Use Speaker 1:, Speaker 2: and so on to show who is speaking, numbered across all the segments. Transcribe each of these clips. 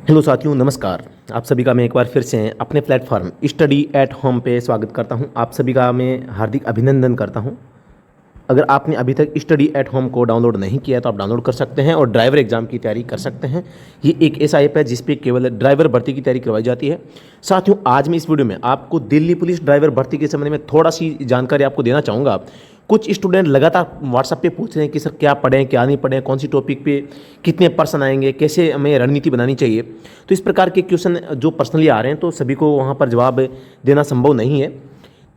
Speaker 1: Hello साथियों, नमस्कार। आप सभी का मैं एक बार फिर से अपने प्लेटफॉर्म स्टडी एट होम पे स्वागत करता हूं। आप सभी का मैं हार्दिक अभिनंदन करता हूं। अगर आपने अभी तक स्टडी एट होम को डाउनलोड नहीं किया तो आप डाउनलोड कर सकते हैं और ड्राइवर एग्जाम की तैयारी कर सकते हैं। ये एक ऐसा ऐप है जिस पे केवल ड्राइवर भर्ती की तैयारी करवाई जाती है। साथियों, आज मैं इस वीडियो में आपको दिल्ली पुलिस ड्राइवर भर्ती के संबंध में थोड़ा सी जानकारी आपको देना चाहूँगा। कुछ स्टूडेंट लगातार व्हाट्सएप पे पूछ रहे हैं कि सर क्या पढ़ें क्या नहीं पढ़ें, कौन सी टॉपिक पे कितने पर्सन आएंगे, कैसे हमें रणनीति बनानी चाहिए। तो इस प्रकार के क्वेश्चन जो पर्सनली आ रहे हैं तो सभी को वहाँ पर जवाब देना संभव नहीं है।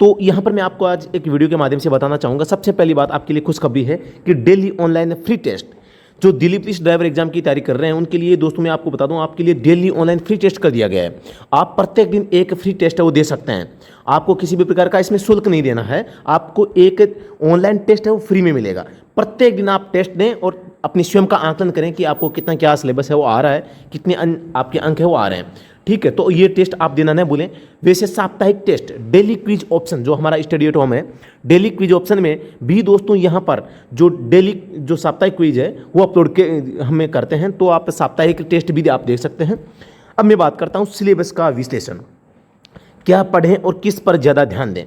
Speaker 1: तो यहाँ पर मैं आपको आज एक वीडियो के माध्यम से बताना चाहूँगा। सबसे पहली बात आपके लिए खुशखबरी है कि डेली ऑनलाइन फ्री टेस्ट जो दिल्ली पुलिस ड्राइवर एग्जाम की तैयारी कर रहे हैं उनके लिए दोस्तों मैं आपको बता दूं, आपके लिए डेली ऑनलाइन फ्री टेस्ट कर दिया गया है। आप प्रत्येक दिन एक फ्री टेस्ट है वो दे सकते हैं। आपको किसी भी प्रकार का इसमें शुल्क नहीं देना है। आपको एक ऑनलाइन टेस्ट है वो फ्री में मिलेगा। प्रत्येक दिन आप टेस्ट दें और अपनी स्वयं का आकलन करें कि आपको कितना क्या सिलेबस है वो आ रहा है, कितने आपके अंक है वो आ रहे हैं। ठीक है, तो ये टेस्ट आप देना न भूलें। वैसे साप्ताहिक टेस्ट डेली क्विज ऑप्शन जो हमारा स्टडी एट होम है, डेली क्विज ऑप्शन में भी दोस्तों यहाँ पर जो डेली जो साप्ताहिक क्विज है वो अपलोड के हमें करते हैं, तो आप साप्ताहिक टेस्ट भी आप देख सकते हैं। अब मैं बात करता हूँ सिलेबस का विश्लेषण। क्या पढ़ें और किस पर ज़्यादा ध्यान दें।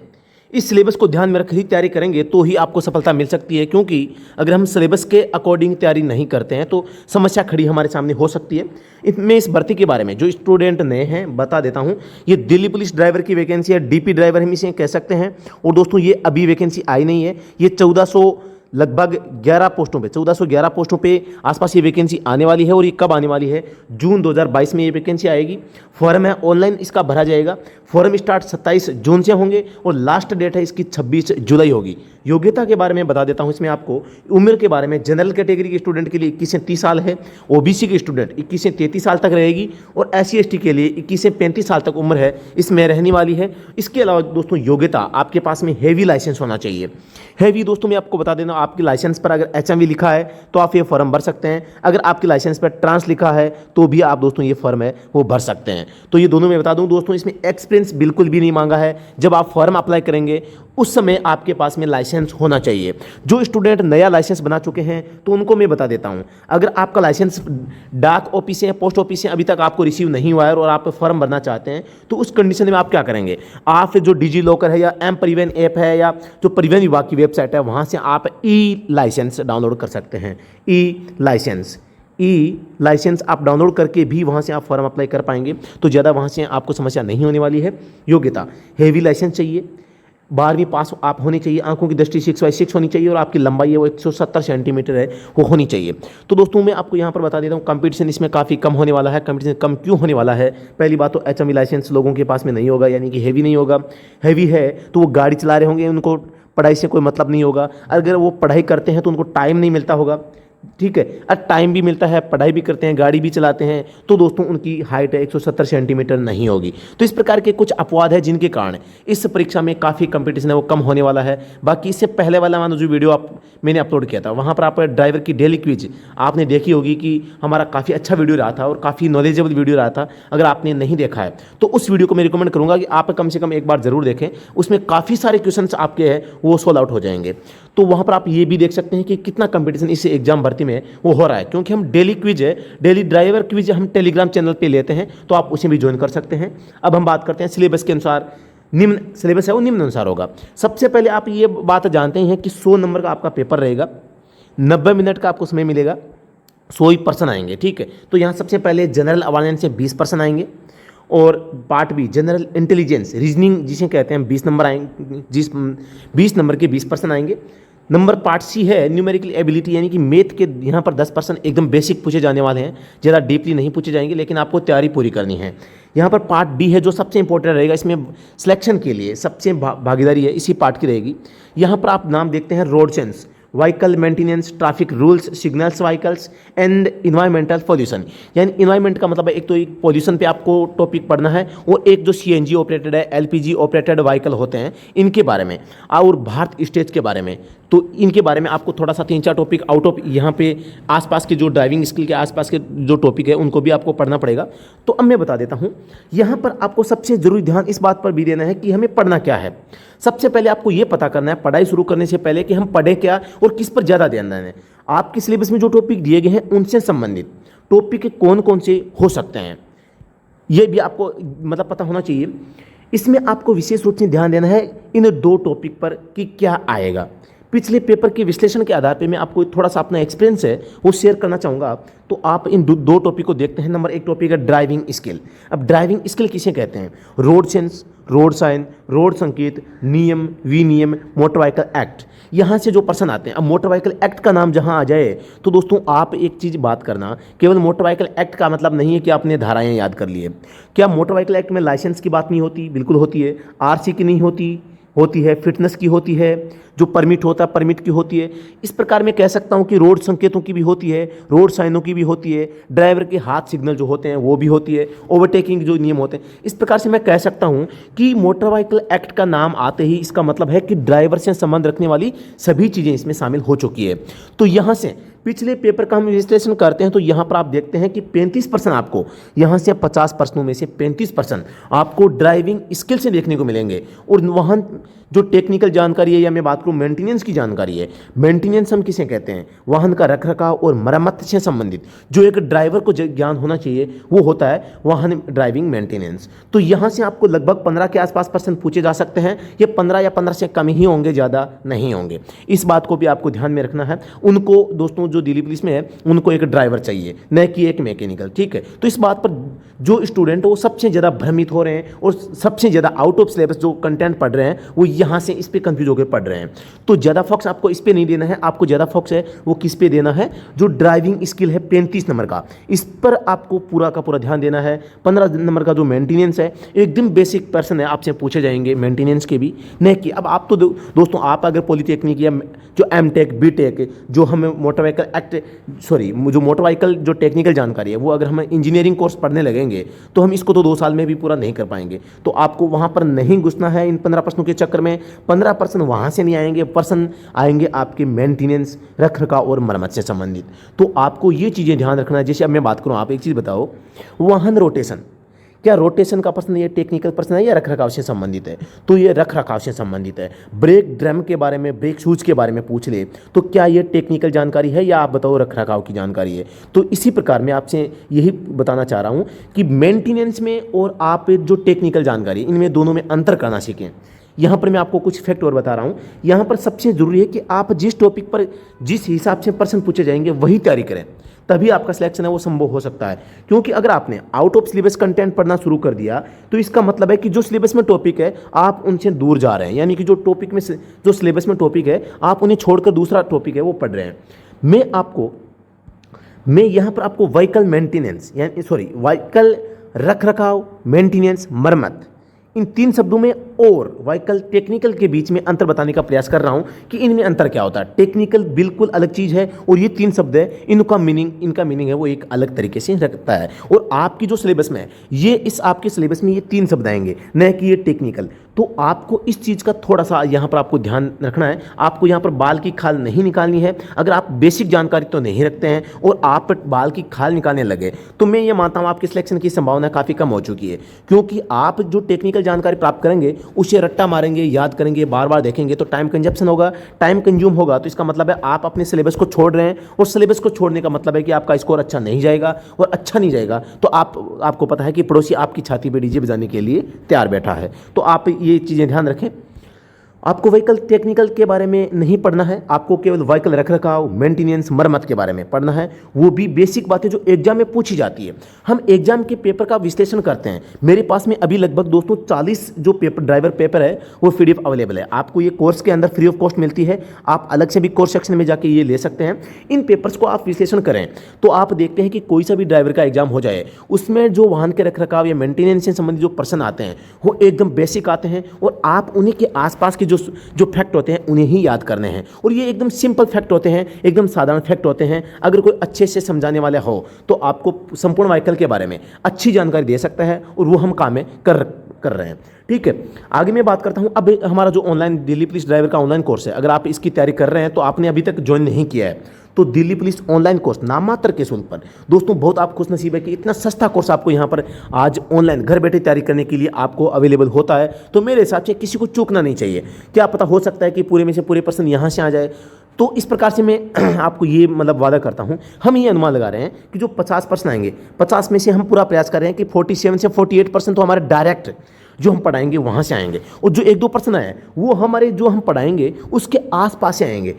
Speaker 1: इस सिलेबस को ध्यान में रख ही तैयारी करेंगे तो ही आपको सफलता मिल सकती है, क्योंकि अगर हम सिलेबस के अकॉर्डिंग तैयारी नहीं करते हैं तो समस्या खड़ी हमारे सामने हो सकती है। मैं इस भर्ती के बारे में जो स्टूडेंट नए हैं बता देता हूं। ये दिल्ली पुलिस ड्राइवर की वैकेंसी है, डीपी ड्राइवर हम इसे कह सकते हैं। और दोस्तों ये अभी वैकेंसी आई नहीं है, ये 1400 लगभग 11 पोस्टों पे 1411 पोस्टों पे आसपास ये वैकेंसी आने वाली है। और ये कब आने वाली है? जून 2022 में ये वैकेंसी आएगी। फॉर्म है ऑनलाइन इसका भरा जाएगा। फॉर्म स्टार्ट 27 जून से होंगे और लास्ट डेट है इसकी 26 जुलाई होगी। योग्यता के बारे में बता देता हूं इसमें आपको। उम्र के बारे में जनरल कैटेगरी के स्टूडेंट के लिए 21 से 30 साल है, ओबीसी के स्टूडेंट 21 से 33 साल तक रहेगी और SC ST के लिए 21 से 35 साल तक उम्र है इसमें रहने वाली है। इसके अलावा दोस्तों योग्यता आपके पास में हैवी लाइसेंस होना चाहिए। हैवी दोस्तों मैं आपको बता देना, आपके लाइसेंस पर अगर HMV लिखा है तो आप ये फॉर्म भर सकते हैं। अगर आपके लाइसेंस पर ट्रांस लिखा है तो भी आप दोस्तों ये फॉर्म है वो भर सकते हैं। तो ये दोनों मैं बता दूं दोस्तों, इसमें एक्सपीरियंस बिल्कुल भी नहीं मांगा है। जब आप फॉर्म अप्लाई करेंगे उस समय आपके पास में लाइसेंस होना चाहिए। जो स्टूडेंट नया लाइसेंस बना चुके हैं तो उनको मैं बता देता हूं, अगर आपका लाइसेंस डाक ऑफिस से पोस्ट ऑफिस से अभी तक आपको रिसीव नहीं हुआ है और आप फॉर्म भरना चाहते हैं तो उस कंडीशन में आप क्या करेंगे? आप जो डिजी लॉकर है या एम परिवहन ऐप है या जो परिवहन विभाग की वेबसाइट है वहां से आप ई लाइसेंस डाउनलोड कर सकते हैं। ई लाइसेंस आप डाउनलोड करके भी वहाँ से आप फॉर्म अप्लाई कर पाएंगे, तो ज़्यादा वहाँ से आपको समस्या नहीं होने वाली है। योग्यता हैवी लाइसेंस चाहिए, 12वीं पास आप होनी चाहिए, आंखों की दृष्टि 6/6 होनी चाहिए और आपकी लंबाई है वो 170 सेंटीमीटर है वो होनी चाहिए। तो दोस्तों मैं आपको यहाँ पर बता देता हूँ, कंपटीशन इसमें काफ़ी कम होने वाला है। कंपटीशन कम क्यों होने वाला है? पहली बात तो HMV लाइसेंस लोगों के पास में नहीं होगा, यानी कि हैवी नहीं होगा। हैवी है तो वो गाड़ी चला रहे होंगे, उनको पढ़ाई से कोई मतलब नहीं होगा। अगर वो पढ़ाई करते हैं तो उनको टाइम नहीं मिलता होगा। ठीक है, और टाइम भी मिलता है, पढ़ाई भी करते हैं, गाड़ी भी चलाते हैं, तो दोस्तों उनकी हाइट है 170 सेंटीमीटर नहीं होगी। तो इस प्रकार के कुछ अपवाद है जिनके कारण इस परीक्षा में काफ़ी कंपटीशन है वो कम होने वाला है। बाकी इससे पहले वाला मानो जो वीडियो मैंने अपलोड किया था वहाँ पर आप ड्राइवर की डेली क्विज आपने देखी होगी कि हमारा काफ़ी अच्छा वीडियो रहा था और काफ़ी नॉलेजेबल वीडियो रहा था। अगर आपने नहीं देखा है तो उस वीडियो को मैं रिकमेंड करूँगा कि आप कम से कम एक बार ज़रूर देखें। उसमें काफ़ी सारे क्वेश्चन आपके हैं वो सोल्व आउट हो जाएंगे। तो वहाँ पर आप ये भी देख सकते हैं कि कितना कंपटीशन इस एग्जाम भर्ती में वो हो रहा है, क्योंकि हम डेली क्विज है, डेली ड्राइवर क्विज हम टेलीग्राम चैनल पे लेते हैं, तो आप उसे भी ज्वाइन कर सकते हैं। अब हम बात करते हैं सिलेबस के अनुसार। निम्न सिलेबस है वो निम्न अनुसार होगा। सबसे पहले आप ये बात जानते हैं कि 100 नंबर का आपका पेपर रहेगा, 90 मिनट का आपको समय मिलेगा, 100 ही पर्सन आएंगे। ठीक है, तो यहाँ सबसे पहले जनरल अवेयरनेस से 20 पर्सन आएंगे और part B general intelligence reasoning जिसे कहते हैं 20 नंबर आएंगे। 20 नंबर के 20 पर्सन आएंगे। नंबर पार्ट सी है न्यूमेरिकल एबिलिटी, यानी कि मैथ के यहाँ पर 10% एकदम बेसिक पूछे जाने वाले हैं, ज़्यादा डीपली नहीं पूछे जाएंगे, लेकिन आपको तैयारी पूरी करनी है। यहाँ पर पार्ट बी है जो सबसे इंपॉर्टेंट रहेगा, इसमें सिलेक्शन के लिए सबसे भागीदारी है इसी पार्ट की रहेगी। यहाँ पर आप नाम देखते हैं road sense, vehicle maintenance, traffic rules, signals vehicles and environmental pollution. यानी इन्वायरमेंट का मतलब एक तो एक पॉल्यूशन पे आपको टॉपिक पढ़ना है और एक जो CNG ऑपरेटेड है, LPG ऑपरेटेड व्हीकल होते हैं इनके बारे में और भारत स्टेज के बारे में। तो इनके बारे में आपको थोड़ा सा 3-4 टॉपिक आउट ऑफ यहाँ पे आसपास के जो ड्राइविंग स्किल के आसपास के जो टॉपिक है उनको भी आपको पढ़ना पड़ेगा। तो अब मैं बता देता हूँ, यहाँ पर आपको सबसे जरूरी ध्यान इस बात पर भी देना है कि हमें पढ़ना क्या है। सबसे पहले आपको ये पता करना है पढ़ाई शुरू करने से पहले कि हम पढ़ें क्या और किस पर ज़्यादा ध्यान देना है। आपके सिलेबस में जो टॉपिक दिए गए हैं उनसे संबंधित टॉपिक कौन कौन से हो सकते हैं। ये भी आपको मतलब पता होना चाहिए। इसमें आपको विशेष रूप से ध्यान देना है इन दो टॉपिक पर कि क्या आएगा। पिछले पेपर के विश्लेषण के आधार पे मैं आपको थोड़ा सा अपना एक्सपीरियंस है वो शेयर करना चाहूँगा। तो आप इन दो टॉपिक को देखते हैं। नंबर एक टॉपिक है ड्राइविंग स्किल। अब ड्राइविंग स्किल किसे कहते हैं? Road sense, road sign, road संकेत, नियम, विनियम, मोटर व्हीकल एक्ट, यहाँ से जो पर्सन आते हैं। अब मोटर व्हीकल एक्ट का नाम जहाँ आ जाए तो दोस्तों आप एक चीज़ बात करना, केवल मोटर व्हीकल एक्ट का मतलब नहीं है कि आपने धाराएं याद कर लिए। क्या मोटर व्हीकल एक्ट में लाइसेंस की बात नहीं होती? बिल्कुल होती है। आरसी की नहीं होती? होती है। फिटनेस की होती है। जो परमिट होता है परमिट की होती है। इस प्रकार मैं कह सकता हूँ कि रोड संकेतों की भी होती है, रोड साइनों की भी होती है, ड्राइवर के हाथ सिग्नल जो होते हैं वो भी होती है, ओवरटेकिंग जो नियम होते हैं। इस प्रकार से मैं कह सकता हूँ कि मोटर व्हीकल एक्ट का नाम आते ही इसका मतलब है कि ड्राइवर से संबंध रखने वाली सभी चीज़ें इसमें शामिल हो चुकी है। तो यहाँ से पिछले पेपर का हम विश्लेषण करते हैं तो यहाँ पर आप देखते हैं कि 35% आपको यहाँ से 50 प्रश्नों में से 35% आपको ड्राइविंग स्किल से देखने को मिलेंगे। और वहाँ जो टेक्निकल जानकारी है या मैं बात करूँ मेंटेनेंस की जानकारी है, मेंटेनेंस हम किसे कहते हैं? वाहन का रखरखाव और मरम्मत से संबंधित जो एक ड्राइवर को ज्ञान होना चाहिए वो होता है वाहन ड्राइविंग मेंटेनेंस। तो यहाँ से आपको लगभग 15 के आसपास प्रश्न पूछे जा सकते हैं। ये 15 या 15 से कम ही होंगे, ज़्यादा नहीं होंगे। इस बात को भी आपको ध्यान में रखना है। उनको दोस्तों जो दिल्ली पुलिस में है उनको एक ड्राइवर चाहिए, न कि एक मैकेनिकल, ठीक है। तो इस बात पर जो स्टूडेंट है वो सबसे ज़्यादा भ्रमित हो रहे हैं और सबसे ज़्यादा आउट ऑफ सिलेबस जो कंटेंट पढ़ रहे हैं वो यहाँ से इस पे कंफ्यूज होकर पढ़ रहे हैं। तो ज़्यादा फोकस आपको इस पे नहीं देना है। आपको ज़्यादा फोकस है वो किस पे देना है? जो ड्राइविंग स्किल है 35 नंबर का, इस पर आपको पूरा का पूरा ध्यान देना है। 15 नंबर का जो मेंटेनेंस है एकदम बेसिक पर्सन है, आपसे पूछे जाएंगे मेंटेनेंस के भी, नहीं कि अब आप तो दोस्तों आप अगर पॉलिटेक्निक या जो एमटेक बीटेक जो हमें मोटर व्हीकल एक्ट जो मोटर व्हीकल जो टेक्निकल जानकारी है वो अगर हम इंजीनियरिंग कोर्स पढ़ने लगेंगे तो हम इसको तो 2 साल में भी पूरा नहीं कर पाएंगे। तो आपको वहाँ पर नहीं घुसना है इन 15 प्रश्नों के चक्कर में। 15% वहाँ से नहीं आएंगे, पर्सन आएंगे आपके मेंटेनेंस, रखरखाव और मरम्मत से संबंधित। तो आपको ये चीज़ें ध्यान रखना है। जैसे अब मैं बात करूँ, आप एक चीज़ बताओ, वाहन रोटेशन, क्या रोटेशन का प्रश्न ये टेक्निकल प्रश्न है या रखरखाव से संबंधित है? तो ये रखरखाव से संबंधित है। ब्रेक ड्रम के बारे में, ब्रेक शूज के बारे में पूछ ले तो क्या ये टेक्निकल जानकारी है या आप बताओ रखरखाव की जानकारी है? तो इसी प्रकार मैं आपसे यही बताना चाह रहा हूँ कि मेंटेनेंस में और आप जो टेक्निकल जानकारी इनमें दोनों में अंतर करना सीखें। यहाँ पर मैं आपको कुछ फैक्ट और बता रहा हूँ। यहाँ पर सबसे ज़रूरी है कि आप जिस टॉपिक पर जिस हिसाब से प्रश्न पूछे जाएंगे वही तैयारी करें, तभी आपका सिलेक्शन है वो संभव हो सकता है। क्योंकि अगर आपने आउट ऑफ सिलेबस कंटेंट पढ़ना शुरू कर दिया तो इसका मतलब है कि जो सिलेबस में टॉपिक है आप उनसे दूर जा रहे हैं, यानी कि जो टॉपिक में जो सिलेबस में टॉपिक है आप उन्हें छोड़कर दूसरा टॉपिक है वो पढ़ रहे हैं। मैं यहाँ पर आपको व्हीकल मेंटेनेंस यानी व्हीकल रखरखाव, मेंटेनेंस, मरम्मत, इन 3 शब्दों में और व्हीकल टेक्निकल के बीच में अंतर बताने का प्रयास कर रहा हूं कि इनमें अंतर क्या होता है। टेक्निकल बिल्कुल अलग चीज़ है और ये 3 शब्द है, इनका मीनिंग है वो एक अलग तरीके से रखता है। और आपकी जो सिलेबस में है ये इस आपके सिलेबस में ये 3 शब्द आएंगे, न कि ये टेक्निकल। तो आपको इस चीज़ का थोड़ा सा यहाँ पर आपको ध्यान रखना है। आपको यहाँ पर बाल की खाल नहीं निकालनी है। अगर आप बेसिक जानकारी तो नहीं रखते हैं और आप बाल की खाल निकालने लगे तो मैं ये मानता हूँ आपके सिलेक्शन की संभावना काफ़ी कम हो चुकी है। क्योंकि आप जो टेक्निकल जानकारी प्राप्त करेंगे उसे रट्टा मारेंगे, याद करेंगे, बार बार देखेंगे तो टाइम कंजप्शन होगा, टाइम कंज्यूम होगा। तो इसका मतलब है आप अपने सिलेबस को छोड़ रहे हैं और सिलेबस को छोड़ने का मतलब है कि आपका स्कोर अच्छा नहीं जाएगा और अच्छा नहीं जाएगा तो आपको पता है कि पड़ोसी आपकी छाती पे डीजे बजाने के लिए तैयार बैठा है। तो आप ये चीज़ें ध्यान रखें। आपको व्हीकल टेक्निकल के बारे में नहीं पढ़ना है, आपको केवल व्हीकल रखरखाव, मेंटेनेंस, मरम्मत के बारे में पढ़ना है। वो भी बेसिक बातें जो एग्जाम में पूछी जाती है। हम एग्जाम के पेपर का विश्लेषण करते हैं। मेरे पास में अभी लगभग दोस्तों 40 जो ड्राइवर पेपर है वो PDF अवेलेबल है। आपको ये कोर्स के अंदर फ्री ऑफ कॉस्ट मिलती है। आप अलग से भी कोर्स सेक्शन में जाके ये ले सकते हैं। इन पेपर्स को आप विश्लेषण करें तो आप देखते हैं कि कोई सा भी ड्राइवर का एग्जाम हो जाए उसमें जो वाहन के रखरखाव या मेंटेनेंस से संबंधित जो प्रश्न आते हैं वो एकदम बेसिक आते हैं और आप उन्हीं के आसपास के जो फैक्ट होते हैं उन्हें ही याद करने हैं। और ये एकदम सिंपल फैक्ट होते हैं, एकदम साधारण फैक्ट होते हैं। अगर कोई अच्छे से समझाने वाला हो तो आपको संपूर्ण व्हीकल के बारे में अच्छी जानकारी दे सकता है और वो हम काम में कर रहे हैं। ठीक है, आगे मैं बात करता हूं। अब हमारा जो ऑनलाइन दिल्ली पुलिस ड्राइवर का ऑनलाइन कोर्स है, अगर आप इसकी तैयारी कर रहे हैं तो आपने अभी तक ज्वाइन नहीं किया है तो दिल्ली पुलिस ऑनलाइन कोर्स नाममात्र के शुल्क पर दोस्तों बहुत आप खुशनसीब है कि इतना सस्ता कोर्स आपको यहाँ पर आज ऑनलाइन घर बैठे तैयारी करने के लिए आपको अवेलेबल होता है। तो मेरे हिसाब से किसी को चूकना नहीं चाहिए। क्या पता हो सकता है कि पूरे में से पूरे पर्सन यहाँ से आ जाए, तो इस प्रकार से मैं आपको ये मतलब वादा करता हूँ, हम ये अनुमान लगा रहे हैं कि जो 50% आएंगे, 50 में से हम पूरा प्रयास कर रहे हैं कि 47 से 48% तो हमारे डायरेक्ट जो हम पढ़ाएंगे वहाँ से आएंगे, और जो 1-2% आए वो हमारे जो हम पढ़ाएंगे उसके आसपास से आएंगे।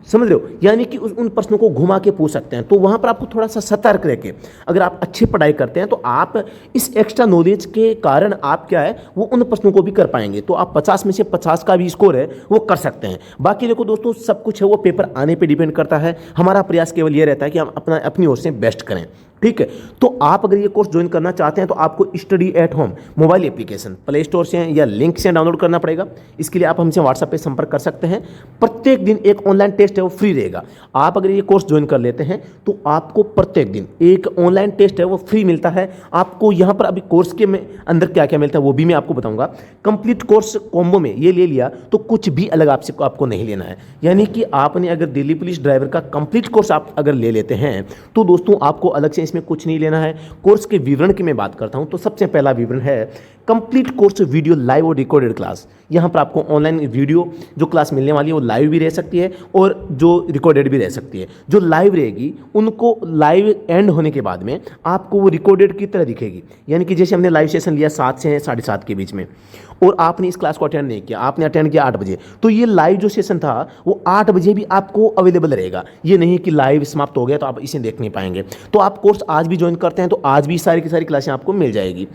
Speaker 1: समझ रहे हो, यानी कि उन प्रश्नों को घुमा के पूछ सकते हैं। तो वहाँ पर आपको थोड़ा सा सतर्क रह के अगर आप अच्छी पढ़ाई करते हैं तो आप इस एक्स्ट्रा नॉलेज के कारण आप क्या है वो उन प्रश्नों को भी कर पाएंगे। तो आप 50 में से 50 का भी स्कोर है वो कर सकते हैं। बाकी देखो दोस्तों, सब कुछ है वो पेपर आने पर डिपेंड करता है। हमारा प्रयास केवल ये रहता है कि हम अपनी ओर से बेस्ट करें। ठीक है, तो आप अगर ये कोर्स ज्वाइन करना चाहते हैं तो आपको study at home mobile application play store से या लिंक से डाउनलोड करना पड़ेगा। इसके लिए आप हमसे व्हाट्सएप पे संपर्क कर सकते हैं। प्रत्येक दिन एक ऑनलाइन टेस्ट है वो फ्री रहेगा। आप अगर ये कोर्स ज्वाइन कर लेते हैं तो आपको प्रत्येक दिन एक ऑनलाइन टेस्ट है वो फ्री मिलता है। आपको यहाँ पर अभी कोर्स के में अंदर क्या क्या मिलता है वो भी मैं आपको बताऊँगा। कंप्लीट कोर्स कॉम्बो में ये ले लिया तो कुछ भी अलग आपको नहीं लेना है। यानी कि आपने अगर दिल्ली पुलिस ड्राइवर का कंप्लीट कोर्स आप अगर ले लेते हैं तो दोस्तों आपको अलग से इसमें कुछ नहीं लेना है। कोर्स के विवरण की मैं बात करता हूं तो सबसे पहला विवरण है कंप्लीट कोर्स वीडियो लाइव और रिकॉर्डेड क्लास। यहां पर आपको ऑनलाइन वीडियो जो क्लास मिलने वाली है वो लाइव भी रह सकती है और जो रिकॉर्डेड भी रह सकती है। जो लाइव रहेगी उनको लाइव एंड होने के बाद में आपको वो रिकॉर्डेड की तरह दिखेगी। यानी कि जैसे हमने लाइव सेशन लिया 7 से 7:30 के बीच में और आपने इस क्लास को अटेंड नहीं किया, आपने अटेंड किया 8 बजे, तो ये लाइव जो सेशन था वो 8 बजे भी आपको अवेलेबल रहेगा। ये नहीं कि लाइव समाप्त हो गया तो आप इसे देख नहीं पाएंगे। तो आप कोर्स आज भी ज्वाइन करते हैं तो आज भी सारी की सारी क्लासें आपको मिल जाएगी।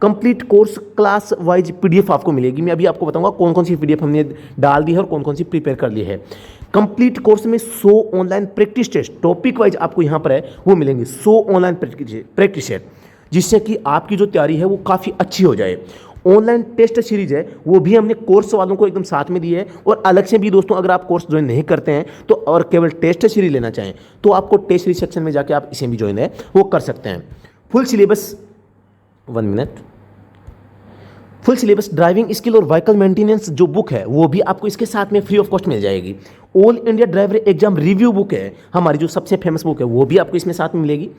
Speaker 1: Complete course class wise PDF आपको मिलेगी। मैं अभी आपको बताऊंगा कौन कौन सी पीडीएफ हमने डाल दी है और कौन कौन सी प्रिपेयर कर ली है। कंप्लीट कोर्स में 100 online practice test topic wise आपको यहाँ पर है वो मिलेंगे। 100 ऑनलाइन प्रैक्टिस टेस्ट जिससे कि आपकी जो तैयारी है वो काफ़ी अच्छी हो जाए। ऑनलाइन टेस्ट सीरीज है वो भी हमने कोर्स वालों को एकदम साथ में दी है। और अलग से भी दोस्तों अगर आप कोर्स ज्वाइन नहीं करते हैं तो और केवल टेस्ट सीरीज लेना चाहें तो आपको टेस्ट सीरीज सेक्शन में जाके आप इसे भी ज्वाइन है वो कर सकते हैं। Full syllabus 1 minute full syllabus driving skill और व्हीकल मेंटेनेंस जो बुक है वो भी आपको इसके साथ में फ्री ऑफ कॉस्ट मिल जाएगी। All India driver exam review book है हमारी जो सबसे फेमस बुक है वो भी आपको इसमें साथ में मिलेगी।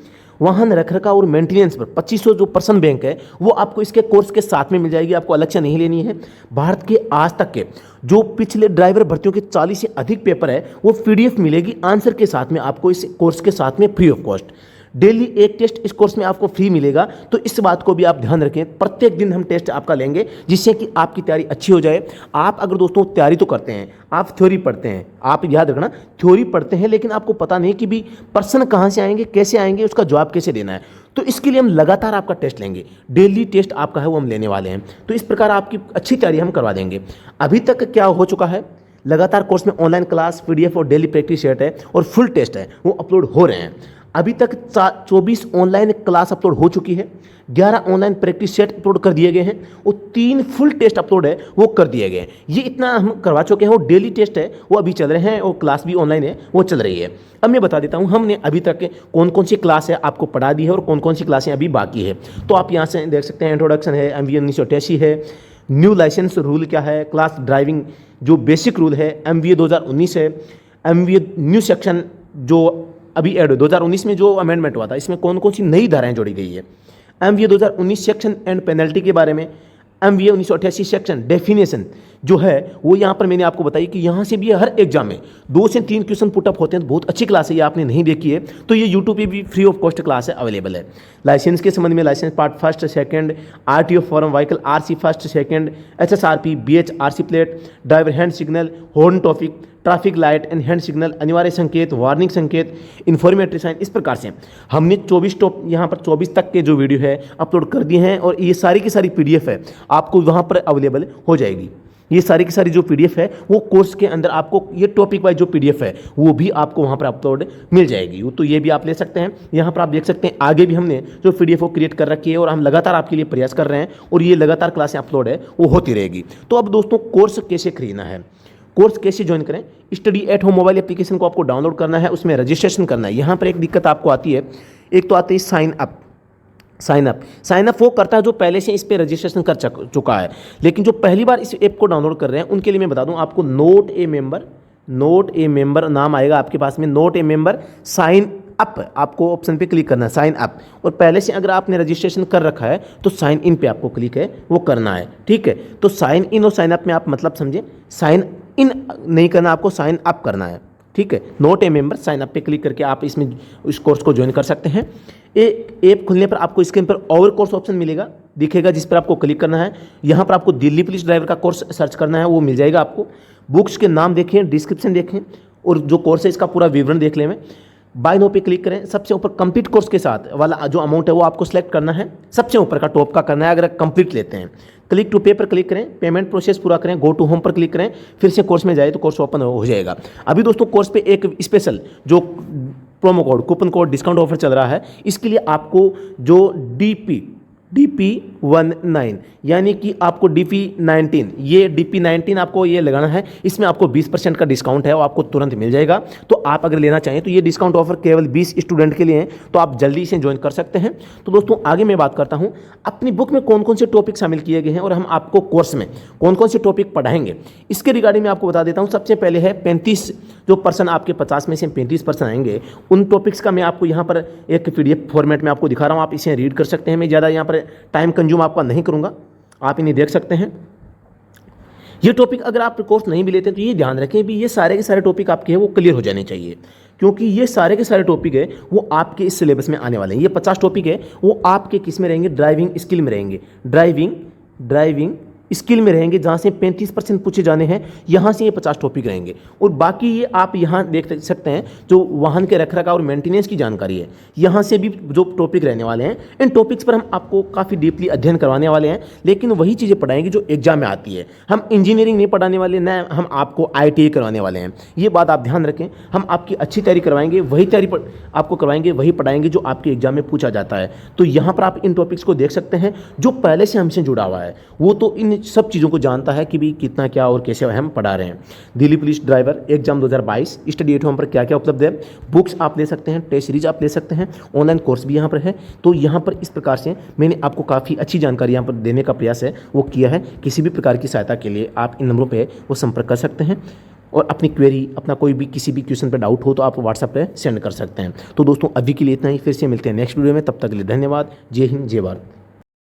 Speaker 1: वाहन रखरखाव और मेंटेनेंस पर 2500 जो पर्सन बैंक है वो आपको इसके कोर्स के साथ में मिल जाएगी, आपको अलग से नहीं लेनी है। भारत के आज तक के जो पिछले ड्राइवर भर्तियों के 40 से अधिक पेपर है वो पीडीएफ मिलेगी आंसर के साथ में आपको इस कोर्स के साथ में फ्री ऑफ कॉस्ट। डेली एक टेस्ट इस कोर्स में आपको फ्री मिलेगा। तो इस बात को भी आप ध्यान रखें, प्रत्येक दिन हम टेस्ट आपका लेंगे जिससे कि आपकी तैयारी अच्छी हो जाए। आप अगर दोस्तों तैयारी तो करते हैं, आप थ्योरी पढ़ते हैं, आप याद रखना थ्योरी पढ़ते हैं लेकिन आपको पता नहीं कि भी पर्सन कहाँ से आएंगे, कैसे आएंगे, उसका जवाब कैसे देना है। तो इसके लिए हम लगातार आपका टेस्ट लेंगे, डेली टेस्ट आपका है वो हम लेने वाले हैं। तो इस प्रकार आपकी अच्छी तैयारी हम करवा देंगे। अभी तक क्या हो चुका है, लगातार कोर्स में ऑनलाइन क्लास पीडीएफ और डेली प्रैक्टिस सेट है और फुल टेस्ट है वो अपलोड हो रहे हैं। अभी तक 24 ऑनलाइन क्लास अपलोड हो चुकी है, 11 ऑनलाइन प्रैक्टिस सेट अपलोड कर दिए गए हैं और 3 फुल टेस्ट अपलोड है वो कर दिए गए हैं। ये इतना हम करवा चुके हैं। वो डेली टेस्ट है वो अभी चल रहे हैं और क्लास भी ऑनलाइन है वो चल रही है। अब मैं बता देता हूँ हमने अभी तक कौन कौन सी क्लास है आपको पढ़ा दी है और कौन कौन सी क्लासें अभी बाकी है। तो आप यहाँ से देख सकते हैं, इंट्रोडक्शन है, MVA 1988 है, न्यू लाइसेंस रूल क्या है, क्लास ड्राइविंग जो बेसिक रूल है, MVA 2019 है, MVA न्यू सेक्शन जो अभी ऐड 2019 में जो अमेंडमेंट हुआ था इसमें कौन कौन सी नई धाराएं जोड़ी गई है, MVA 2019 सेक्शन एंड पेनल्टी के बारे में, MVA 1988 सेक्शन डेफिनेशन जो है वो यहाँ पर मैंने आपको बताई कि यहाँ से भी हर एग्जाम में 2 से 3 क्वेश्चन पुटअप होते हैं। बहुत अच्छी क्लास है, ये आपने नहीं देखी है तो ये यूट्यूब पे भी फ्री ऑफ कॉस्ट क्लास है अवेलेबल है। लाइसेंस के संबंध में license part first second, RTO form vehicle, RC first second, HSRP, BH, RC plate, driver hand signal, horn topic, traffic light and hand signal, अनिवार्य संकेत, warning संकेत, informatory sign. इस प्रकार से हमने 24 तक के जो वीडियो है अपलोड कर दिए हैं और ये सारी की सारी पीडीएफ है आपको वहाँ पर अवेलेबल हो जाएगी। ये सारी की सारी जो पीडीएफ है वो कोर्स के अंदर आपको ये टॉपिक वाइज जो पीडीएफ है वो भी आपको वहाँ पर अपलोड मिल जाएगी। तो ये भी आप ले सकते हैं। यहाँ पर आप देख सकते हैं आगे भी हमने जो पीडीएफ को क्रिएट कर रखी है और हम लगातार आपके लिए प्रयास कर रहे हैं और ये लगातार क्लासें अपलोड है वो होती रहेगी। तो अब दोस्तों कोर्स कैसे खरीदना है, कोर्स कैसे ज्वाइन करें, study at home mobile application को आपको डाउनलोड करना है, उसमें रजिस्ट्रेशन करना है। यहाँ पर एक दिक्कत आपको आती है, एक तो आती है साइन अप वो करता है जो पहले से इस पर रजिस्ट्रेशन कर चुका है। लेकिन जो पहली बार इस ऐप को डाउनलोड कर रहे हैं उनके लिए मैं बता दूं आपको नोट ए मेंबर नाम आएगा आपके पास में, not a member sign up आपको ऑप्शन पे क्लिक करना है, साइन अप। और पहले से अगर आपने रजिस्ट्रेशन कर रखा है तो साइन इन पे आपको क्लिक है वो करना है। ठीक है, तो साइन इन और साइन अप में आप मतलब समझे, साइन इन नहीं करना, आपको साइन अप करना है। ठीक है, not a member, sign up पे क्लिक करके आप इसमें इस कोर्स को ज्वाइन कर सकते हैं। ऐप खुलने पर आपको स्क्रीन पर और कोर्स ऑप्शन मिलेगा, दिखेगा, जिस पर आपको क्लिक करना है। यहाँ पर आपको दिल्ली पुलिस ड्राइवर का कोर्स सर्च करना है, वो मिल जाएगा आपको। बुक्स के नाम देखें, डिस्क्रिप्शन देखें और जो कोर्स है इसका पूरा विवरण देख लें। बाय नो पे क्लिक करें, सबसे ऊपर कंप्लीट कोर्स के साथ वाला जो अमाउंट है वो आपको सेलेक्ट करना है, सबसे ऊपर का टॉप का करना है अगर कंप्लीट लेते हैं। क्लिक टू पे पर क्लिक करें, पेमेंट प्रोसेस पूरा करें, गो टू होम पर क्लिक करें, फिर से कोर्स में जाए तो कोर्स ओपन हो जाएगा। अभी दोस्तों कोर्स पे एक स्पेशल जो promo code, coupon code, discount offer चल रहा है, इसके लिए आपको जो DP19 यानी कि आपको DP19, ये DP19 आपको ये लगाना है, इसमें आपको 20% का डिस्काउंट है, वो आपको तुरंत मिल जाएगा। तो आप अगर लेना चाहें तो ये डिस्काउंट ऑफर केवल 20 स्टूडेंट के लिए है, तो आप जल्दी इसे ज्वाइन कर सकते हैं। तो दोस्तों आगे मैं बात करता हूँ अपनी बुक में कौन कौन से टॉपिक शामिल किए गए हैं और हम आपको कोर्स में कौन कौन से टॉपिक पढ़ाएंगे, इसके रिगार्डिंग मैं आपको बता देता हूँ। सबसे पहले है 35 जो पर्सन आपके 50 में से 35% आएंगे, उन टॉपिक्स का मैं आपको यहाँ पर एक PDF फॉर्मेट में आपको दिखा रहा हूँ, आप इसे रीड कर सकते हैं। मैं ज़्यादा यहाँ पर टाइम कंज्यूम आपका नहीं करूँगा, आप इन्हें देख सकते हैं। ये टॉपिक अगर आप कोर्स नहीं भी लेते हैं तो ये ध्यान रखें भी ये सारे के सारे टॉपिक आपके हैं वो क्लियर हो जाने चाहिए, क्योंकि ये सारे के सारे टॉपिक है वो आपके इस सिलेबस में आने वाले हैं। ये 50 टॉपिक है वो आपके किस में रहेंगे, ड्राइविंग स्किल में रहेंगे, ड्राइविंग स्किल में रहेंगे, जहाँ से 35% पूछे जाने हैं, यहाँ से ये 50 टॉपिक रहेंगे। और बाकी ये आप यहाँ देख सकते हैं जो वाहन के रखरखाव और मेंटेनेंस की जानकारी है, यहाँ से भी जो टॉपिक रहने वाले हैं, इन टॉपिक्स पर हम आपको काफ़ी डीपली अध्ययन करवाने वाले हैं, लेकिन वही चीज़ें पढ़ाएंगे जो एग्जाम में आती है। हम इंजीनियरिंग नहीं पढ़ाने वाले, न हम आपको ITI करवाने वाले हैं, ये बात आप ध्यान रखें। हम आपकी अच्छी तैयारी करवाएंगे, वही तैयारी आपको करवाएंगे, वही पढ़ाएंगे जो आपके एग्जाम में पूछा जाता है। तो यहाँ पर आप इन टॉपिक्स को देख सकते हैं। जो पहले से हमसे जुड़ा हुआ है वो तो इन सब चीज़ों को जानता है कि भी कितना क्या और कैसे हम पढ़ा रहे हैं। Delhi police driver exam 2022 study at home पर क्या क्या उपलब्ध है, बुक्स आप ले सकते हैं, टेस्ट सीरीज आप ले सकते हैं, ऑनलाइन कोर्स भी यहाँ पर है। तो यहाँ पर इस प्रकार से मैंने आपको काफ़ी अच्छी जानकारी यहाँ पर देने का प्रयास है वो किया है। किसी भी प्रकार की सहायता के लिए आप इन नंबरों पर वो संपर्क कर सकते हैं और अपनी क्वेरी, अपना कोई भी किसी भी क्वेश्चन पर डाउट हो तो आप व्हाट्सएप पे सेंड कर सकते हैं। तो दोस्तों अभी के लिए इतना ही, फिर से मिलते हैं नेक्स्ट वीडियो में, तब तक के लिए धन्यवाद। जय हिंद, जय भारत।